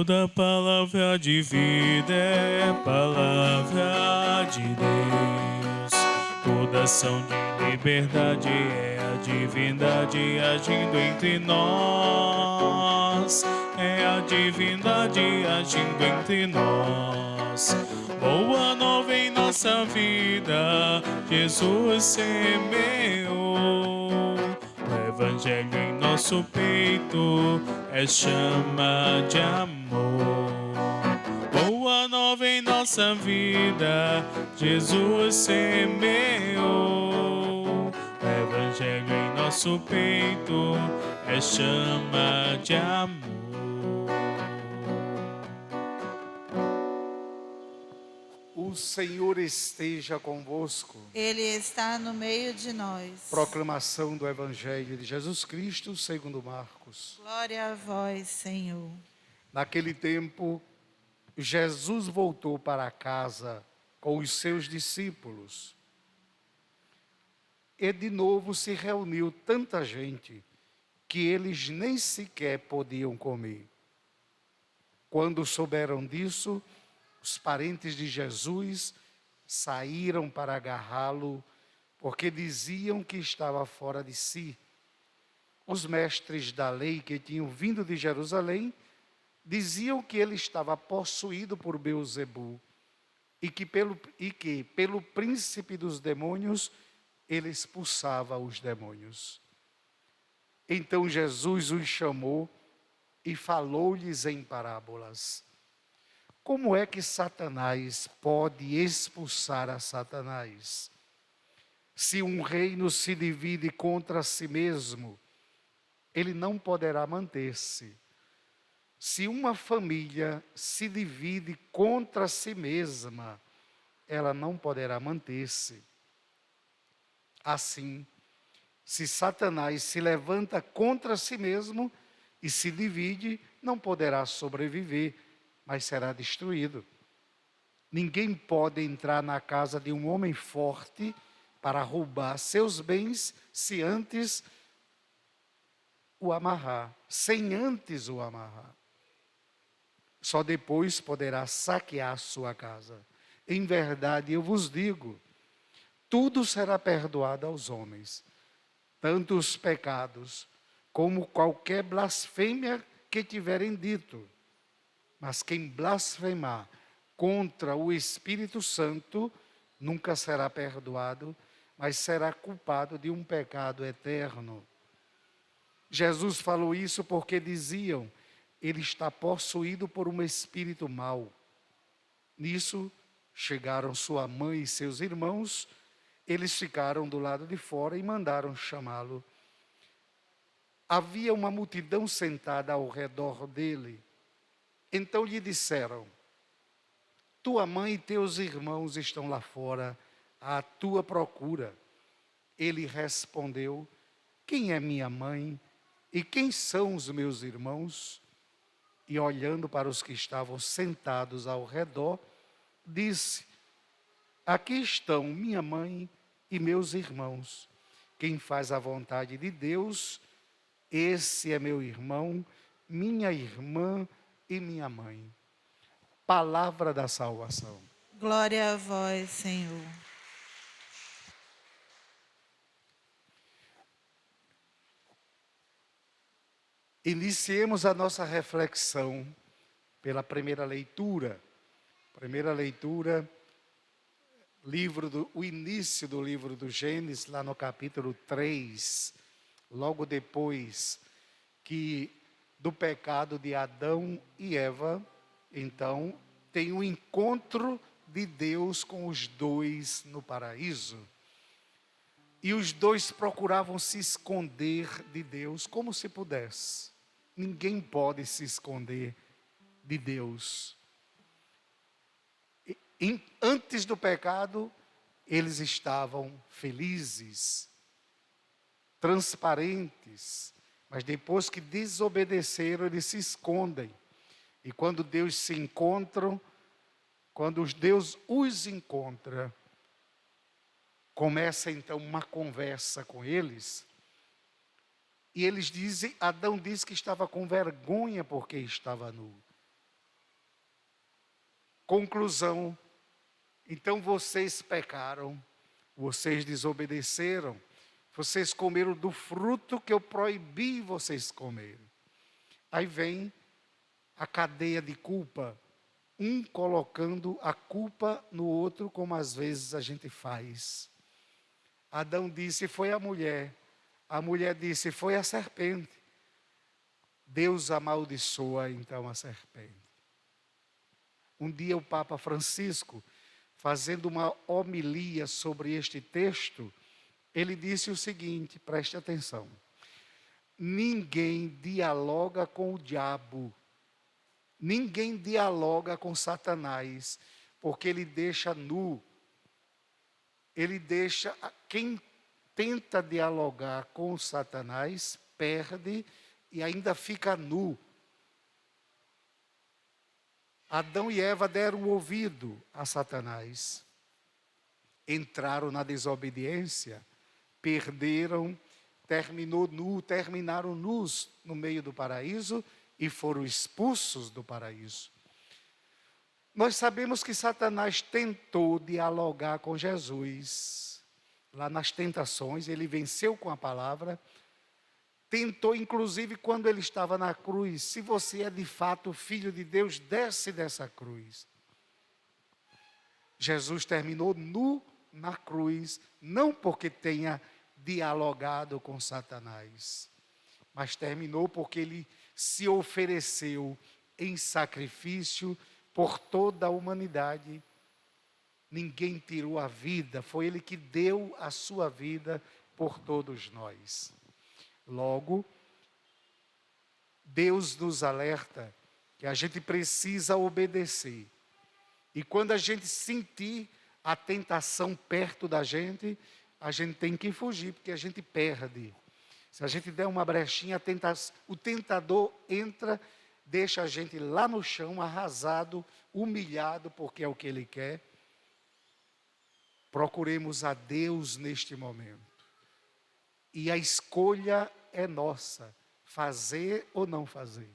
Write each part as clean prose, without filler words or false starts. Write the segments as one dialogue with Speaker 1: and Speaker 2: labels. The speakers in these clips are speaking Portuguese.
Speaker 1: Toda palavra de vida é palavra de Deus. Toda ação de liberdade é a divindade agindo entre nós. É a divindade agindo entre nós. Boa nova em nossa vida, Jesus semeou. O Evangelho em nosso peito é chama de amor. Boa nova em nossa vida, Jesus semeou. O Evangelho em nosso peito é chama de amor.
Speaker 2: O Senhor esteja convosco.
Speaker 3: Ele está no meio de nós.
Speaker 2: Proclamação do Evangelho de Jesus Cristo segundo Marcos.
Speaker 3: Glória a vós, Senhor.
Speaker 2: Naquele tempo, Jesus voltou para casa com os seus discípulos. E de novo se reuniu tanta gente que eles nem sequer podiam comer. Quando souberam disso, os parentes de Jesus saíram para agarrá-lo, porque diziam que estava fora de si. Os mestres da lei que tinham vindo de Jerusalém diziam que ele estava possuído por Beelzebu e que pelo príncipe dos demônios ele expulsava os demônios. Então Jesus os chamou e falou-lhes em parábolas. Como é que Satanás pode expulsar a Satanás? Se um reino se divide contra si mesmo, ele não poderá manter-se. Se uma família se divide contra si mesma, ela não poderá manter-se. Assim, se Satanás se levanta contra si mesmo e se divide, não poderá sobreviver, mas será destruído. Ninguém pode entrar na casa de um homem forte para roubar seus bens sem antes o amarrar. Só depois poderá saquear sua casa. Em verdade, eu vos digo, tudo será perdoado aos homens, tanto os pecados como qualquer blasfêmia que tiverem dito. Mas quem blasfemar contra o Espírito Santo nunca será perdoado, mas será culpado de um pecado eterno. Jesus falou isso porque diziam, ele está possuído por um espírito mau. Nisso chegaram sua mãe e seus irmãos, eles ficaram do lado de fora e mandaram chamá-lo. Havia uma multidão sentada ao redor dele. Então lhe disseram, tua mãe e teus irmãos estão lá fora, à tua procura. Ele respondeu, quem é minha mãe e quem são os meus irmãos? E olhando para os que estavam sentados ao redor, disse, aqui estão minha mãe e meus irmãos. Quem faz a vontade de Deus, esse é meu irmão, minha irmã e minha mãe. Palavra da salvação.
Speaker 3: Glória a vós, Senhor.
Speaker 2: Iniciemos a nossa reflexão pela primeira leitura. Primeira leitura, o início do livro do Gênesis, lá no capítulo 3, logo depois do pecado de Adão e Eva, então tem um encontro de Deus com os dois no paraíso. E os dois procuravam se esconder de Deus como se pudesse. Ninguém pode se esconder de Deus. Antes do pecado, eles estavam felizes, transparentes, mas depois que desobedeceram, eles se escondem. E quando Deus se encontra, quando Deus os encontra, começa então uma conversa com eles. E eles dizem, Adão disse que estava com vergonha porque estava nu. Conclusão: então vocês pecaram, vocês desobedeceram, vocês comeram do fruto que eu proibi vocês comerem. Aí vem a cadeia de culpa, um colocando a culpa no outro, como às vezes a gente faz. Adão disse, foi a mulher disse, foi a serpente. Deus amaldiçoa então a serpente. Um dia o Papa Francisco, fazendo uma homilia sobre este texto, ele disse o seguinte, preste atenção: ninguém dialoga com o diabo, ninguém dialoga com Satanás, porque ele deixa nu. Ele deixa, quem tenta dialogar com Satanás, perde e ainda fica nu. Adão e Eva deram ouvido a Satanás, entraram na desobediência, perderam, terminaram nus no meio do paraíso e foram expulsos do paraíso. Nós sabemos que Satanás tentou dialogar com Jesus. Lá nas tentações, ele venceu com a palavra. Tentou, inclusive, quando ele estava na cruz: se você é de fato filho de Deus, desce dessa cruz. Jesus terminou nu na cruz, não porque tenha dialogado com Satanás, mas terminou porque ele se ofereceu em sacrifício por toda a humanidade. Ninguém tirou a vida, foi ele que deu a sua vida por todos nós. Logo, Deus nos alerta que a gente precisa obedecer. E quando a gente sentir a tentação perto da gente, a gente tem que fugir, porque a gente perde. Se a gente der uma brechinha, o tentador entra, deixa a gente lá no chão, arrasado, humilhado, porque é o que ele quer. Procuremos a Deus neste momento. E a escolha é nossa, fazer ou não fazer.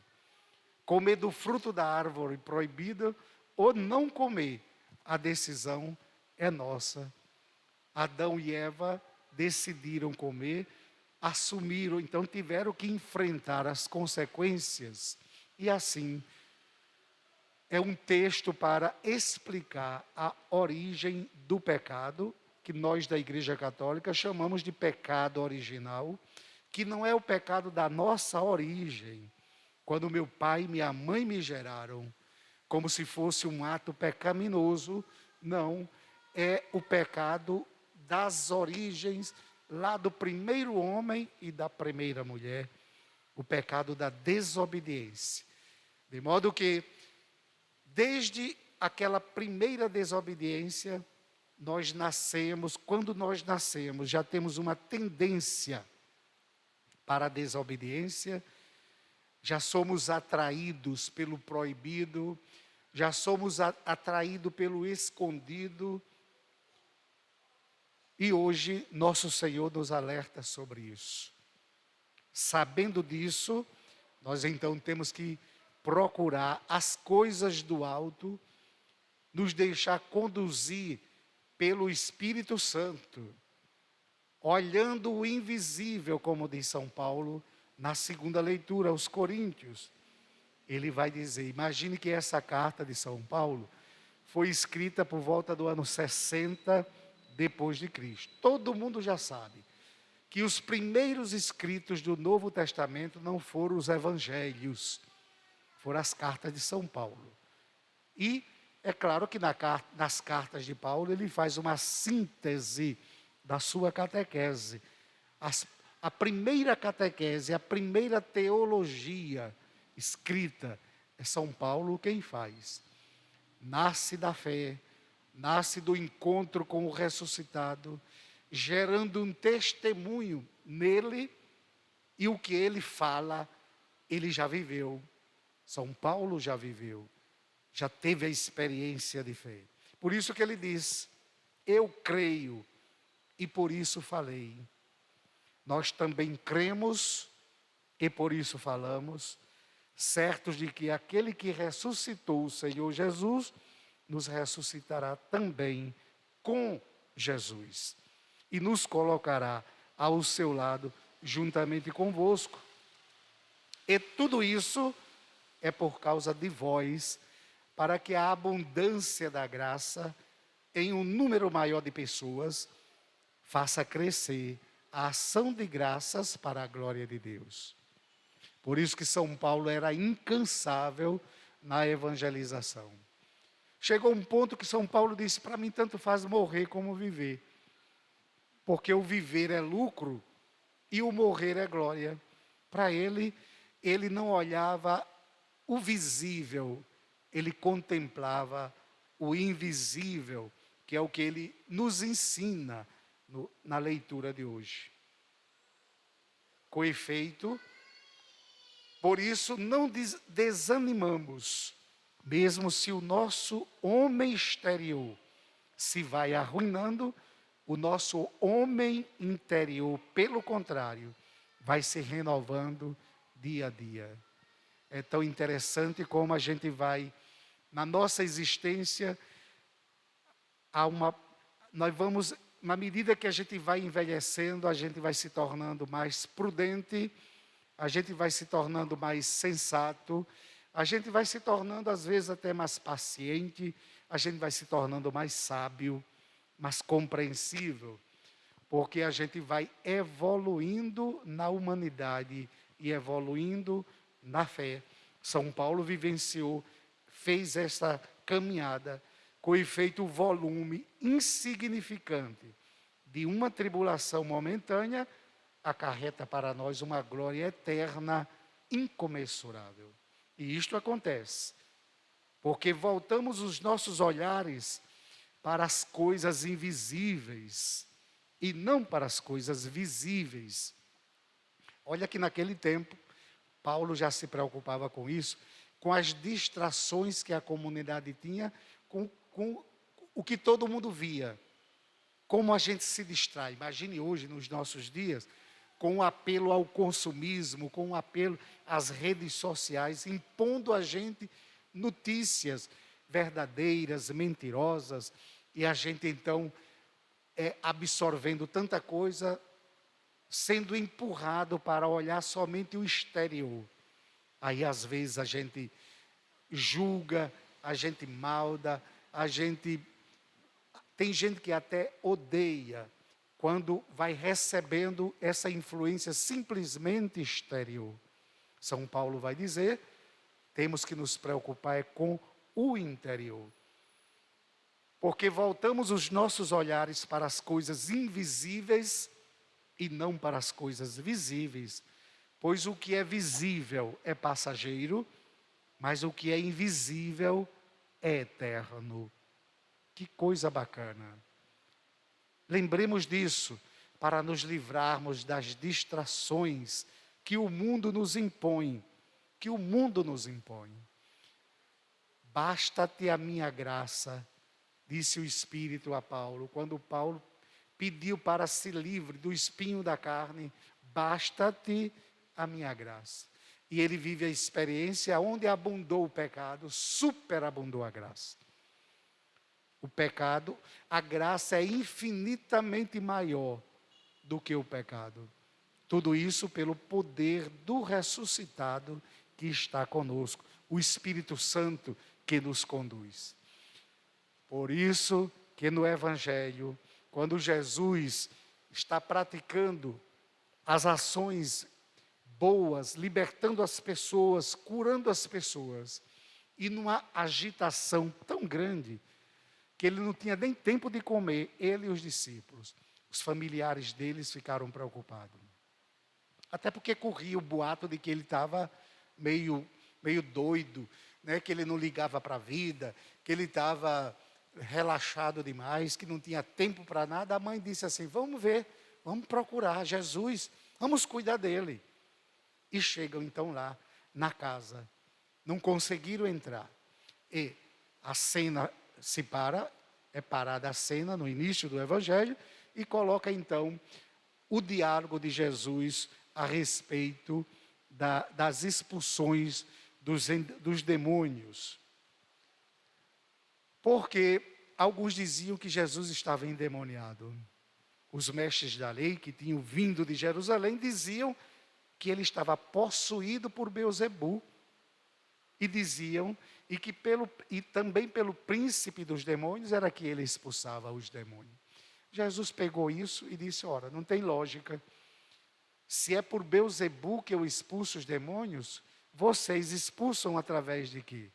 Speaker 2: Comer do fruto da árvore proibida ou não comer, a decisão é nossa. Adão e Eva decidiram comer, assumiram, então tiveram que enfrentar as consequências. E assim, é um texto para explicar a origem do pecado, que nós da Igreja Católica chamamos de pecado original, que não é o pecado da nossa origem, quando meu pai e minha mãe me geraram, como se fosse um ato pecaminoso. Não, é o pecado das origens, lá do primeiro homem e da primeira mulher, o pecado da desobediência. De modo que, desde aquela primeira desobediência, nós nascemos, quando nós nascemos, já temos uma tendência para a desobediência, já somos atraídos pelo proibido, já somos atraídos pelo escondido. E hoje, nosso Senhor nos alerta sobre isso. Sabendo disso, nós então temos que procurar as coisas do alto, nos deixar conduzir pelo Espírito Santo, olhando o invisível, como diz São Paulo, na segunda leitura aos Coríntios. Ele vai dizer, imagine que essa carta de São Paulo foi escrita por volta do ano 60 depois de Cristo. Todo mundo já sabe que os primeiros escritos do Novo Testamento não foram os evangelhos, foram as cartas de São Paulo. E é claro que nas cartas de Paulo ele faz uma síntese da sua catequese. A primeira catequese, a primeira teologia escrita, é São Paulo quem faz. Nasce da fé, nasce do encontro com o ressuscitado, gerando um testemunho nele, e o que ele fala, ele já viveu. São Paulo já viveu, já teve a experiência de fé. Por isso que ele diz, eu creio e por isso falei. Nós também cremos e por isso falamos, certos de que aquele que ressuscitou o Senhor Jesus nos ressuscitará também com Jesus e nos colocará ao seu lado juntamente convosco. E tudo isso é por causa de vós, para que a abundância da graça em um número maior de pessoas faça crescer a ação de graças para a glória de Deus. Por isso que São Paulo era incansável na evangelização. Chegou um ponto que São Paulo disse: para mim tanto faz morrer como viver, porque o viver é lucro e o morrer é glória. Para ele, ele não olhava o visível, ele contemplava o invisível, que é o que ele nos ensina na leitura de hoje. Com efeito, por isso não desanimamos, mesmo se o nosso homem exterior se vai arruinando, o nosso homem interior, pelo contrário, vai se renovando dia a dia. É tão interessante como a gente vai, na nossa existência, nós vamos, na medida que a gente vai envelhecendo, a gente vai se tornando mais prudente, a gente vai se tornando mais sensato, a gente vai se tornando às vezes até mais paciente, a gente vai se tornando mais sábio, mais compreensível, porque a gente vai evoluindo na humanidade e evoluindo na fé. São Paulo vivenciou, fez essa caminhada, com efeito o volume insignificante de uma tribulação momentânea acarreta para nós uma glória eterna, incomensurável. E isto acontece porque voltamos os nossos olhares para as coisas invisíveis e não para as coisas visíveis. Olha que naquele tempo, Paulo já se preocupava com isso, com as distrações que a comunidade tinha, com o que todo mundo via. Como a gente se distrai. Imagine hoje, nos nossos dias, com o apelo ao consumismo, com o apelo às redes sociais, impondo a gente notícias verdadeiras, mentirosas, e a gente então absorvendo tanta coisa, sendo empurrado para olhar somente o exterior. Aí às vezes a gente julga, a gente malda, tem gente que até odeia quando vai recebendo essa influência simplesmente exterior. São Paulo vai dizer, temos que nos preocupar com o interior. Porque voltamos os nossos olhares para as coisas invisíveis e não para as coisas visíveis. Pois o que é visível é passageiro, mas o que é invisível é eterno. Que coisa bacana. Lembremos disso para nos livrarmos das distrações que o mundo nos impõe. Basta-te a minha graça, disse o Espírito a Paulo, quando Paulo pediu para se livre do espinho da carne, basta-te a minha graça. E ele vive a experiência onde abundou o pecado, superabundou a graça. O pecado, a graça é infinitamente maior do que o pecado. Tudo isso pelo poder do ressuscitado que está conosco, o Espírito Santo que nos conduz. Por isso que no Evangelho, quando Jesus está praticando as ações boas, libertando as pessoas, curando as pessoas, e numa agitação tão grande, que ele não tinha nem tempo de comer, ele e os discípulos. Os familiares deles ficaram preocupados. Até porque corria o boato de que ele estava meio doido, né? Que ele não ligava para a vida, que ele estava relaxado demais, que não tinha tempo para nada. A mãe disse assim, vamos ver, vamos procurar Jesus, vamos cuidar dele. E chegam então lá na casa, não conseguiram entrar. E a cena se para, é parada a cena no início do Evangelho, e coloca então o diálogo de Jesus a respeito das expulsões dos demônios. Porque alguns diziam que Jesus estava endemoniado. Os mestres da lei que tinham vindo de Jerusalém diziam que ele estava possuído por Beelzebu. E diziam, e também pelo príncipe dos demônios, era que ele expulsava os demônios. Jesus pegou isso e disse, ora, não tem lógica. Se é por Beelzebu que eu expulso os demônios, vocês expulsam através de quê?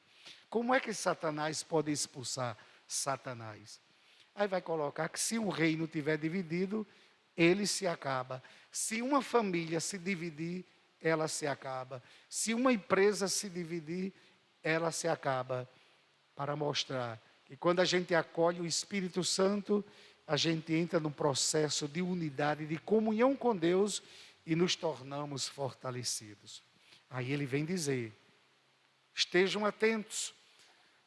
Speaker 2: Como é que Satanás pode expulsar Satanás? Aí vai colocar que se um reino tiver dividido, ele se acaba. Se uma família se dividir, ela se acaba. Se uma empresa se dividir, ela se acaba. Para mostrar que quando a gente acolhe o Espírito Santo, a gente entra num processo de unidade, de comunhão com Deus e nos tornamos fortalecidos. Aí ele vem dizer, estejam atentos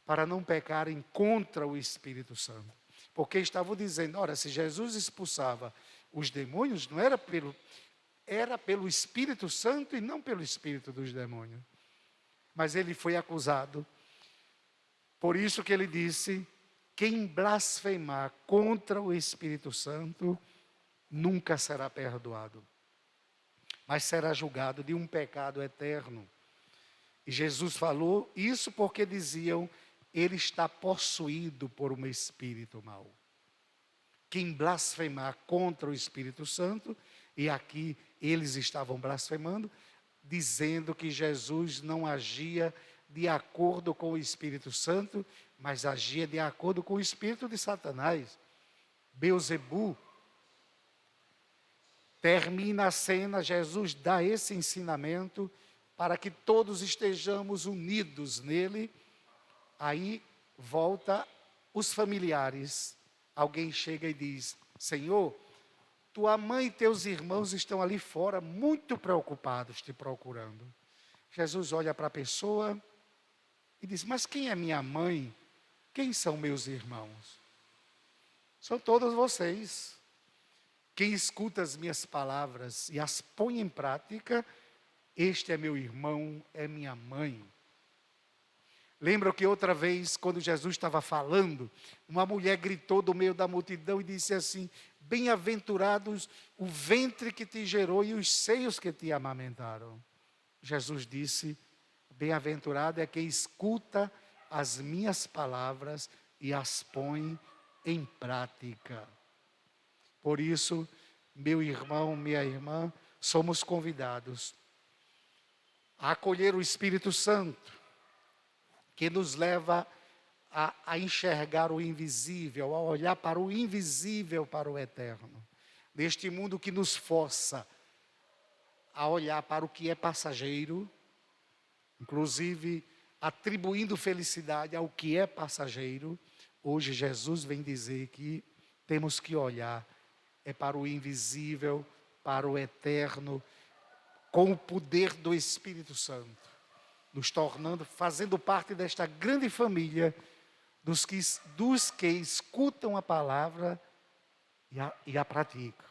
Speaker 2: para não pecarem contra o Espírito Santo. Porque estavam dizendo, ora, se Jesus expulsava os demônios, não era pelo Espírito Santo e não pelo Espírito dos demônios. Mas ele foi acusado. Por isso que ele disse, quem blasfemar contra o Espírito Santo, nunca será perdoado, mas será julgado de um pecado eterno. E Jesus falou isso porque diziam, ele está possuído por um espírito mau. Quem blasfemar contra o Espírito Santo, e aqui eles estavam blasfemando, dizendo que Jesus não agia de acordo com o Espírito Santo, mas agia de acordo com o espírito de Satanás. Beelzebu. Termina a cena, Jesus dá esse ensinamento para que todos estejamos unidos nele. Aí volta os familiares. Alguém chega e diz, Senhor, tua mãe e teus irmãos estão ali fora, muito preocupados, te procurando. Jesus olha para a pessoa e diz, mas quem é minha mãe? Quem são meus irmãos? São todos vocês. Quem escuta as minhas palavras e as põe em prática, este é meu irmão, é minha mãe. Lembram que outra vez, quando Jesus estava falando, uma mulher gritou do meio da multidão e disse assim, bem-aventurados o ventre que te gerou e os seios que te amamentaram. Jesus disse, bem-aventurado é quem escuta as minhas palavras e as põe em prática. Por isso, meu irmão, minha irmã, somos convidados a acolher o Espírito Santo, que nos leva a enxergar o invisível, a olhar para o invisível, para o eterno. Neste mundo que nos força a olhar para o que é passageiro, inclusive atribuindo felicidade ao que é passageiro, hoje Jesus vem dizer que temos que olhar para o invisível, para o eterno, com o poder do Espírito Santo, nos tornando, fazendo parte desta grande família dos que escutam a palavra e a praticam.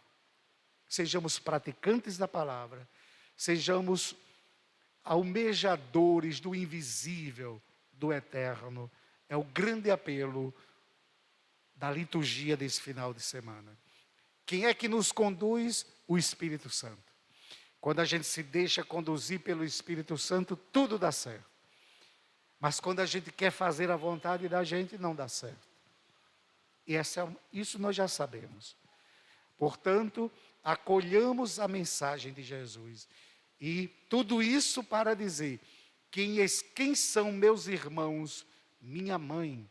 Speaker 2: Sejamos praticantes da palavra, sejamos almejadores do invisível, do eterno. É o grande apelo da liturgia desse final de semana. Quem é que nos conduz? O Espírito Santo. Quando a gente se deixa conduzir pelo Espírito Santo, tudo dá certo. Mas quando a gente quer fazer a vontade da gente, não dá certo. E isso nós já sabemos. Portanto, acolhamos a mensagem de Jesus. E tudo isso para dizer, quem são meus irmãos? Minha mãe.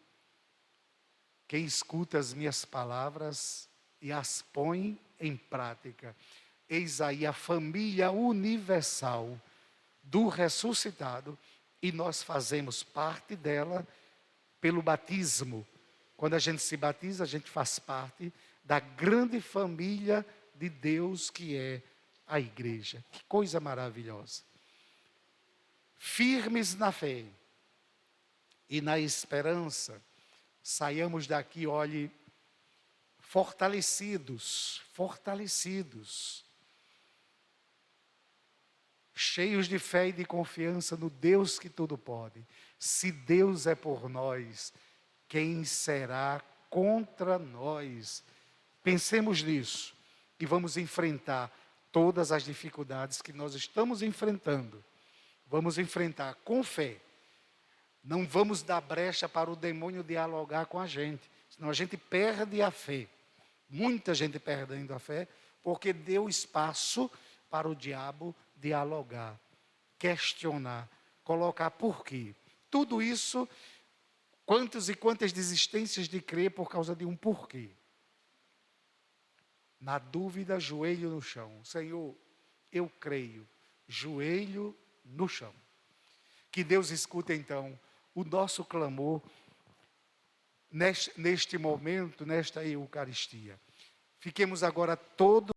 Speaker 2: Quem escuta as minhas palavras e as põe em prática. Eis aí a família universal do ressuscitado, e nós fazemos parte dela pelo batismo. Quando a gente se batiza, a gente faz parte da grande família de Deus que é a igreja. Que coisa maravilhosa. Firmes na fé e na esperança, saiamos daqui, olhe, fortalecidos, cheios de fé e de confiança no Deus que tudo pode. Se Deus é por nós, quem será contra nós? Pensemos nisso e vamos enfrentar todas as dificuldades que nós estamos enfrentando. Vamos enfrentar com fé. Não vamos dar brecha para o demônio dialogar com a gente, senão a gente perde a fé. Muita gente perdendo a fé, porque deu espaço para o diabo dialogar, questionar, colocar por quê. Tudo isso, quantas e quantas desistências de crer por causa de um porquê. Na dúvida, joelho no chão. Senhor, eu creio, joelho no chão. Que Deus escute então o nosso clamor neste momento, nesta Eucaristia. Fiquemos agora todos